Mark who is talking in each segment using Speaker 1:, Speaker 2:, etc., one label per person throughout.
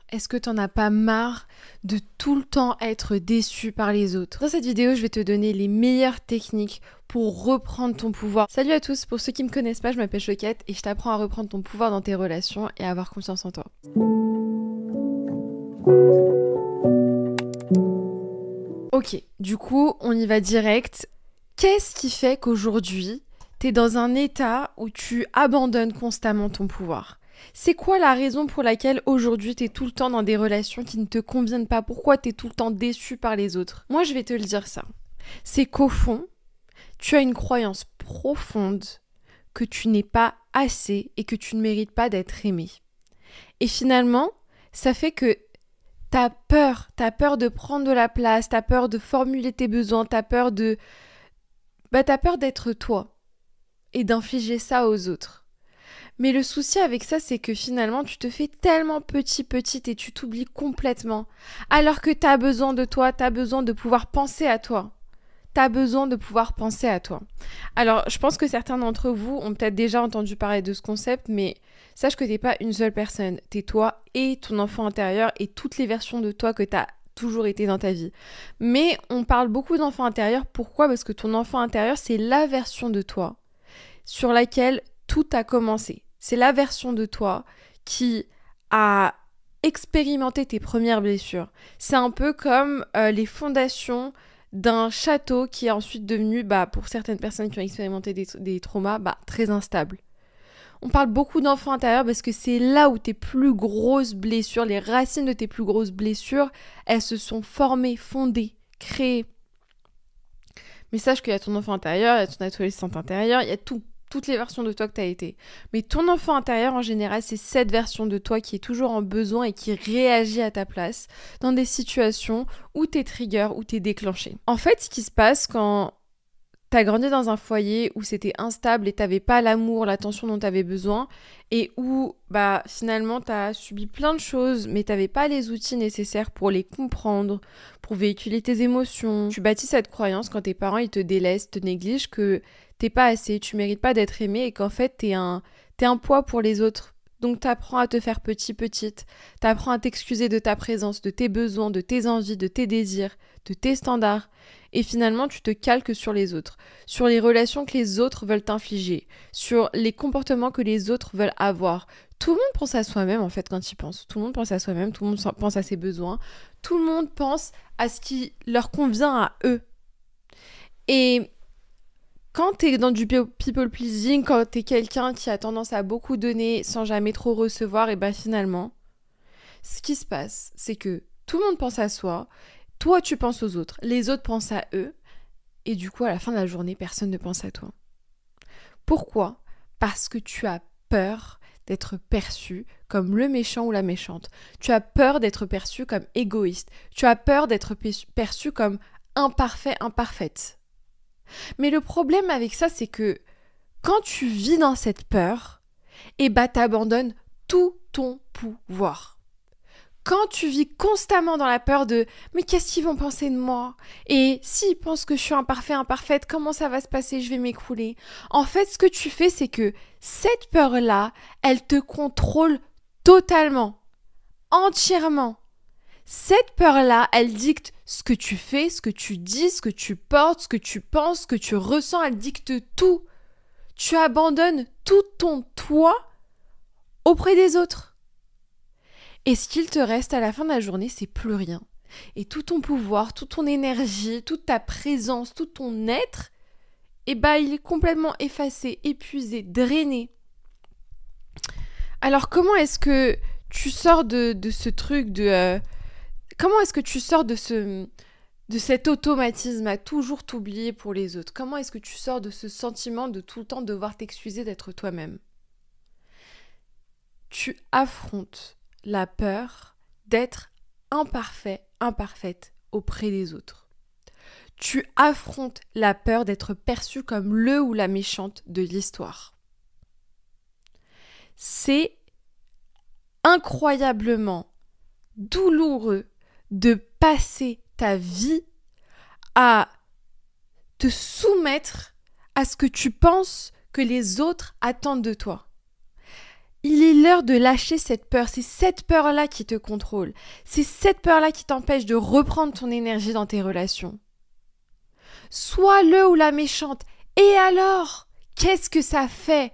Speaker 1: Est-ce que t'en as pas marre de tout le temps être déçu par les autres? Dans cette vidéo, je vais te donner les meilleures techniques pour reprendre ton pouvoir. Salut à tous, pour ceux qui me connaissent pas, je m'appelle Choquette et je t'apprends à reprendre ton pouvoir dans tes relations et à avoir confiance en toi. Ok, du coup, on y va direct. Qu'est-ce qui fait qu'aujourd'hui, t'es dans un état où tu abandonnes constamment ton pouvoir? C'est quoi la raison pour laquelle aujourd'hui t'es tout le temps dans des relations qui ne te conviennent pas? Pourquoi t'es tout le temps déçu par les autres? Moi, je vais te le dire ça. C'est qu'au fond, tu as une croyance profonde que tu n'es pas assez et que tu ne mérites pas d'être aimé. Et finalement, ça fait que t'as peur de prendre de la place, t'as peur de formuler tes besoins, t'as peur d'être toi et d'infliger ça aux autres. Mais le souci avec ça, c'est que finalement, tu te fais tellement petite et tu t'oublies complètement. Alors que t'as besoin de toi, t'as besoin de pouvoir penser à toi. T'as besoin de pouvoir penser à toi. Alors, je pense que certains d'entre vous ont peut-être déjà entendu parler de ce concept, mais sache que t'es pas une seule personne. T'es toi et ton enfant intérieur et toutes les versions de toi que t'as toujours été dans ta vie. Mais on parle beaucoup d'enfant intérieur. Pourquoi ? Parce que ton enfant intérieur, c'est la version de toi sur laquelle tout a commencé. C'est la version de toi qui a expérimenté tes premières blessures. C'est un peu comme les fondations d'un château qui est ensuite devenu, pour certaines personnes qui ont expérimenté des traumas, très instable. On parle beaucoup d'enfants intérieurs parce que c'est là où tes plus grosses blessures, les racines de tes plus grosses blessures, elles se sont formées, fondées, créées. Mais sache qu'il y a ton enfant intérieur, il y a ton adolescente intérieure, il y a toutes les versions de toi que tu as été. Mais ton enfant intérieur, en général, c'est cette version de toi qui est toujours en besoin et qui réagit à ta place dans des situations où t'es trigger, où t'es déclenché. En fait, ce qui se passe quand t'as grandi dans un foyer où c'était instable et t'avais pas l'amour, l'attention dont t'avais besoin et où, finalement, t'as subi plein de choses mais t'avais pas les outils nécessaires pour les comprendre, pour véhiculer tes émotions. Tu bâtis cette croyance quand tes parents, ils te délaissent, te négligent que t'es pas assez, tu mérites pas d'être aimé et qu'en fait, t'es un poids pour les autres. Donc t'apprends à te faire petite, t'apprends à t'excuser de ta présence, de tes besoins, de tes envies, de tes désirs, de tes standards. Et finalement, tu te calques sur les autres, sur les relations que les autres veulent t'infliger, sur les comportements que les autres veulent avoir. Tout le monde pense à soi-même en fait quand il pense. Tout le monde pense à soi-même, tout le monde pense à ses besoins, tout le monde pense à ce qui leur convient à eux. Et quand t'es dans du people pleasing, quand t'es quelqu'un qui a tendance à beaucoup donner sans jamais trop recevoir, et finalement, ce qui se passe, c'est que tout le monde pense à soi, toi tu penses aux autres, les autres pensent à eux, et du coup à la fin de la journée, personne ne pense à toi. Pourquoi ? Parce que tu as peur d'être perçu comme le méchant ou la méchante. Tu as peur d'être perçu comme égoïste. Tu as peur d'être perçu comme imparfait, imparfaite. Mais le problème avec ça, c'est que quand tu vis dans cette peur, t'abandonnes tout ton pouvoir. Quand tu vis constamment dans la peur de « mais qu'est-ce qu'ils vont penser de moi ? Et s'ils pensent que je suis imparfait, imparfaite, comment ça va se passer ? Je vais m'écrouler. » En fait, ce que tu fais, c'est que cette peur-là, elle te contrôle totalement, entièrement. Cette peur-là, elle dicte ce que tu fais, ce que tu dis, ce que tu portes, ce que tu penses, ce que tu ressens, elle dicte tout. Tu abandonnes tout ton toi auprès des autres. Et ce qu'il te reste à la fin de la journée, c'est plus rien. Et tout ton pouvoir, toute ton énergie, toute ta présence, tout ton être, il est complètement effacé, épuisé, drainé. Alors comment est-ce que tu sors de ce truc de... Comment est-ce que tu sors de cet automatisme à toujours t'oublier pour les autres ? Comment est-ce que tu sors de ce sentiment de tout le temps devoir t'excuser d'être toi-même ? Tu affrontes la peur d'être imparfait, imparfaite auprès des autres. Tu affrontes la peur d'être perçu comme le ou la méchante de l'histoire. C'est incroyablement douloureux de passer ta vie à te soumettre à ce que tu penses que les autres attendent de toi. Il est l'heure de lâcher cette peur. C'est cette peur-là qui te contrôle. C'est cette peur-là qui t'empêche de reprendre ton énergie dans tes relations. Sois le ou la méchante. Et alors? Qu'est-ce que ça fait?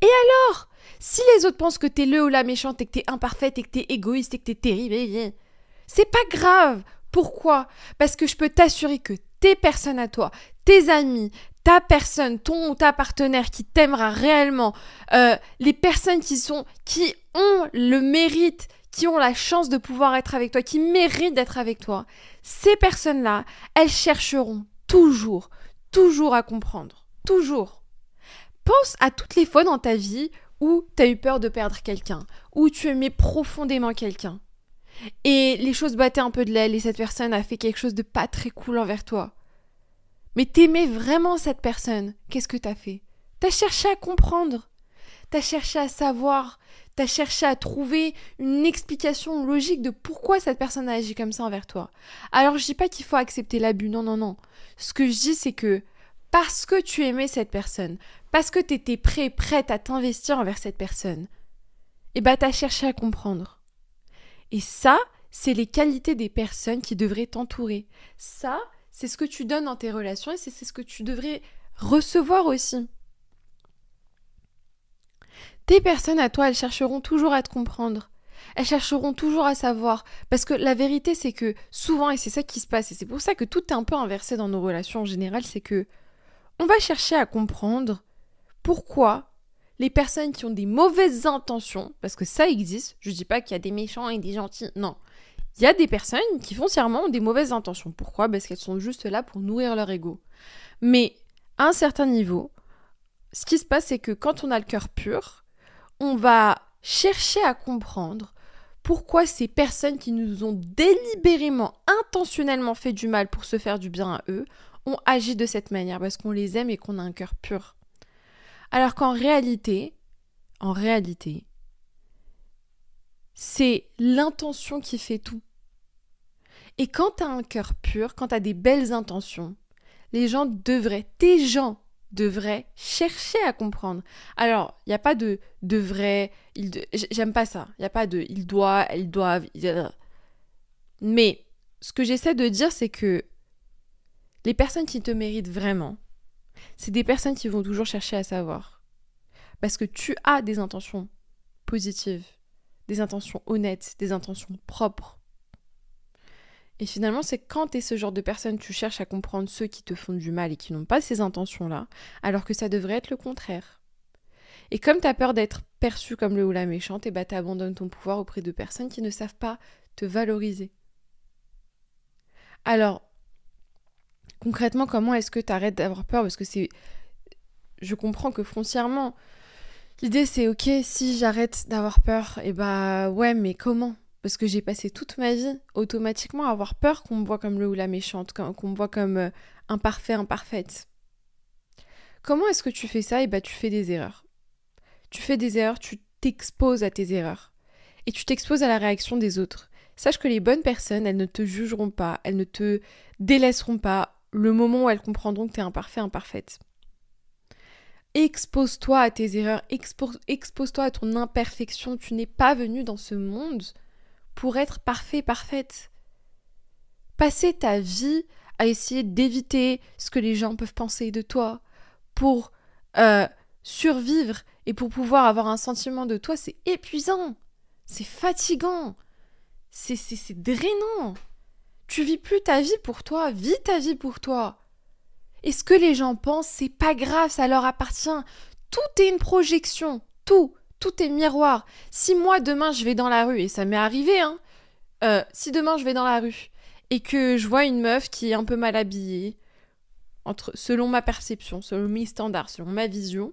Speaker 1: Et alors? Si les autres pensent que t'es le ou la méchante et que t'es imparfaite et que t'es égoïste et que t'es terrible, c'est pas grave. Pourquoi? Parce que je peux t'assurer que tes personnes à toi, tes amis, ta personne, ton ou ta partenaire qui t'aimera réellement, les personnes qui ont le mérite, qui ont la chance de pouvoir être avec toi, qui méritent d'être avec toi, ces personnes-là, elles chercheront toujours à comprendre. Toujours. Pense à toutes les fois dans ta vie où tu as eu peur de perdre quelqu'un, où tu aimais profondément quelqu'un. Et les choses battaient un peu de l'aile et cette personne a fait quelque chose de pas très cool envers toi. Mais t'aimais vraiment cette personne. Qu'est-ce que t'as fait? T'as cherché à comprendre. T'as cherché à savoir. T'as cherché à trouver une explication logique de pourquoi cette personne a agi comme ça envers toi. Alors je dis pas qu'il faut accepter l'abus, non. Ce que je dis c'est que parce que tu aimais cette personne, parce que t'étais prête à t'investir envers cette personne, t'as cherché à comprendre. Et ça, c'est les qualités des personnes qui devraient t'entourer. Ça, c'est ce que tu donnes dans tes relations et c'est ce que tu devrais recevoir aussi. Tes personnes à toi, elles chercheront toujours à te comprendre. Elles chercheront toujours à savoir. Parce que la vérité, c'est que souvent, et c'est ça qui se passe, et c'est pour ça que tout est un peu inversé dans nos relations en général, c'est que on va chercher à comprendre pourquoi les personnes qui ont des mauvaises intentions, parce que ça existe, je dis pas qu'il y a des méchants et des gentils, non. Il y a des personnes qui foncièrement ont des mauvaises intentions. Pourquoi? Parce qu'elles sont juste là pour nourrir leur ego. Mais à un certain niveau, ce qui se passe, c'est que quand on a le cœur pur, on va chercher à comprendre pourquoi ces personnes qui nous ont délibérément, intentionnellement fait du mal pour se faire du bien à eux, ont agi de cette manière, parce qu'on les aime et qu'on a un cœur pur. Alors qu'en réalité, c'est l'intention qui fait tout. Et quand tu as un cœur pur, quand tu as des belles intentions, tes gens devraient chercher à comprendre. Alors, il n'y a pas de vrai, j'aime pas ça. Il n'y a pas de il doit, elles doivent. Mais ce que j'essaie de dire, c'est que les personnes qui te méritent vraiment, c'est des personnes qui vont toujours chercher à savoir. Parce que tu as des intentions positives, des intentions honnêtes, des intentions propres. Et finalement, c'est quand tu es ce genre de personne, tu cherches à comprendre ceux qui te font du mal et qui n'ont pas ces intentions-là, alors que ça devrait être le contraire. Et comme tu as peur d'être perçue comme le ou la méchante, tu abandonnes ton pouvoir auprès de personnes qui ne savent pas te valoriser. Alors, concrètement, comment est-ce que tu arrêtes d'avoir peur? Parce que je comprends que foncièrement, l'idée c'est ok, si j'arrête d'avoir peur, ouais, mais comment? Parce que j'ai passé toute ma vie automatiquement à avoir peur qu'on me voit comme le ou la méchante, qu'on me voit comme imparfaite. Comment est-ce que tu fais ça? Tu fais des erreurs. Tu fais des erreurs, tu t'exposes à tes erreurs. Et tu t'exposes à la réaction des autres. Sache que les bonnes personnes, elles ne te jugeront pas, elles ne te délaisseront pas le moment où elles comprendront que tu es imparfaite. Expose-toi à tes erreurs, expose-toi à ton imperfection. Tu n'es pas venu dans ce monde pour être parfaite. Passer ta vie à essayer d'éviter ce que les gens peuvent penser de toi pour survivre et pour pouvoir avoir un sentiment de toi, c'est épuisant, c'est fatigant, c'est drainant. Tu vis plus ta vie pour toi, vis ta vie pour toi. Et ce que les gens pensent, c'est pas grave, ça leur appartient. Tout est une projection, tout est miroir. Si moi demain je vais dans la rue, et ça m'est arrivé, si demain je vais dans la rue et que je vois une meuf qui est un peu mal habillée, selon ma perception, selon mes standards, selon ma vision,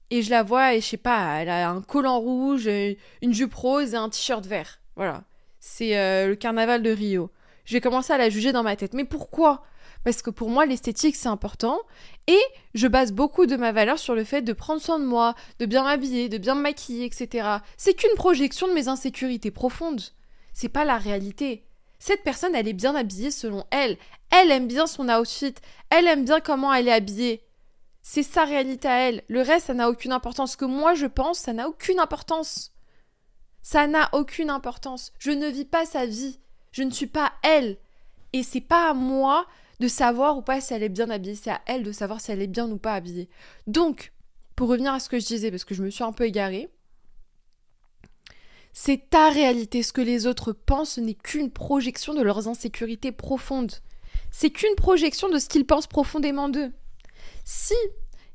Speaker 1: et je la vois et je sais pas, elle a un collant rouge, une jupe rose et un t-shirt vert. Voilà, c'est le carnaval de Rio. Je vais commencer à la juger dans ma tête. Mais pourquoi ? Parce que pour moi, l'esthétique, c'est important. Et je base beaucoup de ma valeur sur le fait de prendre soin de moi, de bien m'habiller, de bien me maquiller, etc. C'est qu'une projection de mes insécurités profondes. C'est pas la réalité. Cette personne, elle est bien habillée selon elle. Elle aime bien son outfit. Elle aime bien comment elle est habillée. C'est sa réalité à elle. Le reste, ça n'a aucune importance. Ce que moi, je pense, ça n'a aucune importance. Ça n'a aucune importance. Je ne vis pas sa vie. Je ne suis pas elle. Et c'est pas à moi de savoir ou pas si elle est bien habillée. C'est à elle de savoir si elle est bien ou pas habillée. Donc, pour revenir à ce que je disais, parce que je me suis un peu égarée, c'est ta réalité. Ce que les autres pensent n'est qu'une projection de leurs insécurités profondes. C'est qu'une projection de ce qu'ils pensent profondément d'eux. Si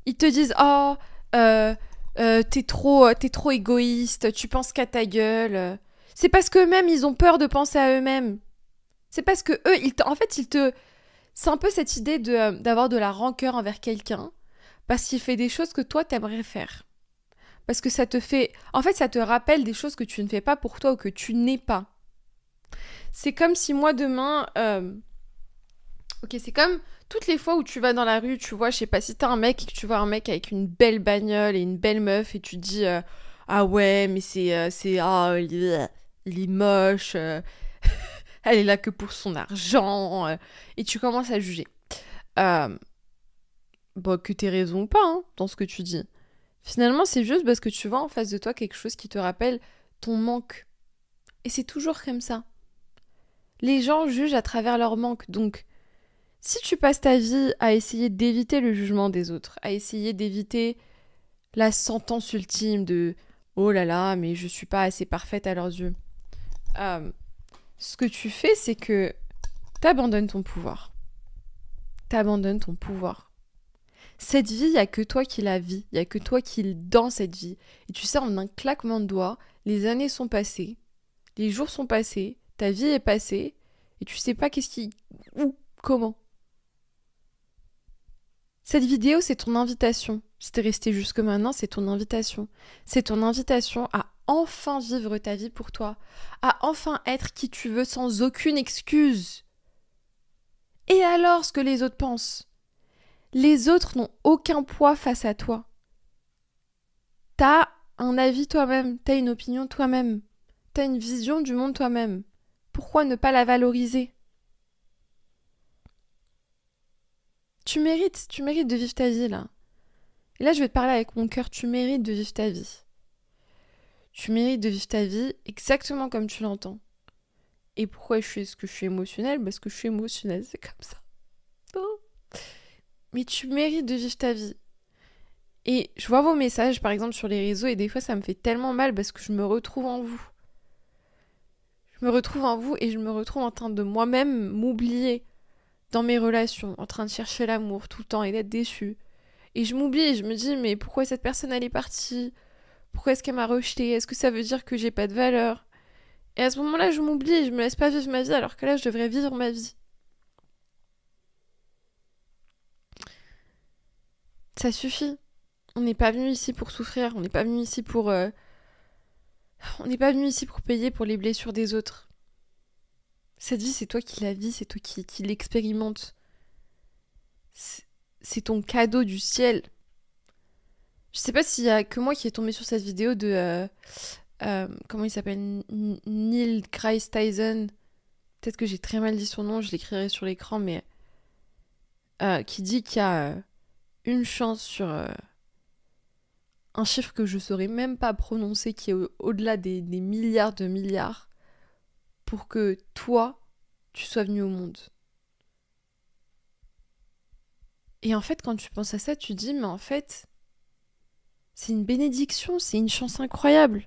Speaker 1: ils te disent « Oh, t'es trop égoïste, tu penses qu'à ta gueule », c'est parce qu'eux-mêmes, ils ont peur de penser à eux-mêmes. C'est parce que eux, en fait, c'est un peu cette idée d'avoir de la rancœur envers quelqu'un parce qu'il fait des choses que toi, t'aimerais faire. Parce que ça te fait... En fait, ça te rappelle des choses que tu ne fais pas pour toi ou que tu n'es pas. C'est comme si moi, demain... Ok, c'est comme toutes les fois où tu vas dans la rue, tu vois, je sais pas, si t'as un mec et que tu vois un mec avec une belle bagnole et une belle meuf et tu te dis ah ouais, mais il est moche, elle est là que pour son argent, et tu commences à juger. Bon, que t'aies raison ou pas hein, dans ce que tu dis. Finalement, c'est juste parce que tu vois en face de toi quelque chose qui te rappelle ton manque. Et c'est toujours comme ça. Les gens jugent à travers leur manque, donc si tu passes ta vie à essayer d'éviter le jugement des autres, à essayer d'éviter la sentence ultime de oh là là, mais je suis pas assez parfaite à leurs yeux, ce que tu fais, c'est que t'abandonnes ton pouvoir. T'abandonnes ton pouvoir. Cette vie, il n'y a que toi qui la vis, il n'y a que toi qui es dans cette vie. Et tu sais, en un claquement de doigts, les années sont passées, les jours sont passés, ta vie est passée, et tu sais pas où, comment. Cette vidéo, c'est ton invitation. Si t'es resté jusque maintenant, c'est ton invitation. C'est ton invitation à enfin vivre ta vie pour toi. À enfin être qui tu veux sans aucune excuse. Et alors, ce que les autres pensent? Les autres n'ont aucun poids face à toi. T'as un avis toi-même, t'as une opinion toi-même, t'as une vision du monde toi-même. Pourquoi ne pas la valoriser? Tu mérites de vivre ta vie là. Et là, je vais te parler avec mon cœur, tu mérites de vivre ta vie. Tu mérites de vivre ta vie exactement comme tu l'entends. Et pourquoi est-ce que je suis émotionnelle? Parce que je suis émotionnelle, c'est comme ça. Oh. Mais tu mérites de vivre ta vie. Et je vois vos messages, par exemple, sur les réseaux, et des fois, ça me fait tellement mal parce que je me retrouve en vous. Je me retrouve en vous et je me retrouve en train de moi-même m'oublier dans mes relations, en train de chercher l'amour tout le temps et d'être déçue. Et je m'oublie et je me dis, mais pourquoi cette personne, elle est partie? Pourquoi est-ce qu'elle m'a rejetée? Est-ce que ça veut dire que j'ai pas de valeur? Et à ce moment-là, je m'oublie et je me laisse pas vivre ma vie alors que là, je devrais vivre ma vie. Ça suffit. On n'est pas venu ici pour souffrir. On n'est pas venu ici pour... On n'est pas venu ici pour payer pour les blessures des autres. Cette vie, c'est toi qui la vis, c'est toi qui l'expérimente. C'est ton cadeau du ciel. Je sais pas s'il y a que moi qui est tombé sur cette vidéo de... comment il s'appelle? Neil deGrasse Tyson. Peut-être que j'ai très mal dit son nom, je l'écrirai sur l'écran, mais... qui dit qu'il y a une chance sur... un chiffre que je saurais même pas prononcer, qui est au-delà des milliards de milliards, pour que toi, tu sois venu au monde. Et en fait, quand tu penses à ça, tu dis, mais en fait, c'est une bénédiction, c'est une chance incroyable.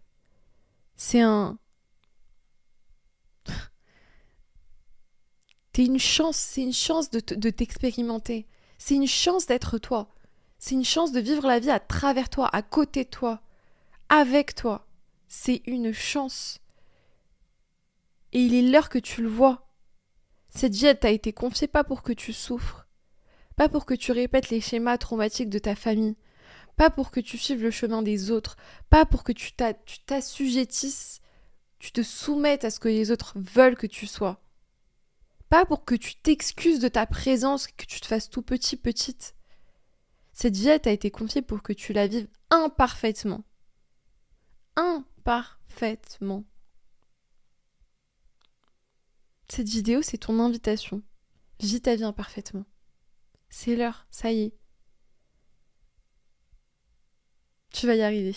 Speaker 1: C'est c'est une chance de t'expérimenter. C'est une chance d'être toi. C'est une chance de vivre la vie à travers toi, à côté de toi, avec toi. C'est une chance. Et il est l'heure que tu le vois. Cette vie, elle t'a été confiée pas pour que tu souffres, pas pour que tu répètes les schémas traumatiques de ta famille, pas pour que tu suives le chemin des autres, pas pour que tu t'assujettisses, tu te soumettes à ce que les autres veulent que tu sois. Pas pour que tu t'excuses de ta présence, que tu te fasses tout petit, petite. Cette vie, elle t'a été confiée pour que tu la vives imparfaitement. Imparfaitement. Cette vidéo, c'est ton invitation. Vis ta vie imparfaitement. C'est l'heure, ça y est. Tu vas y arriver.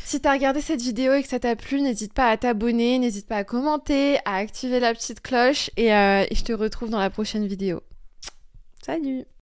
Speaker 1: Si t'as regardé cette vidéo et que ça t'a plu, n'hésite pas à t'abonner, n'hésite pas à commenter, à activer la petite cloche et je te retrouve dans la prochaine vidéo. Salut!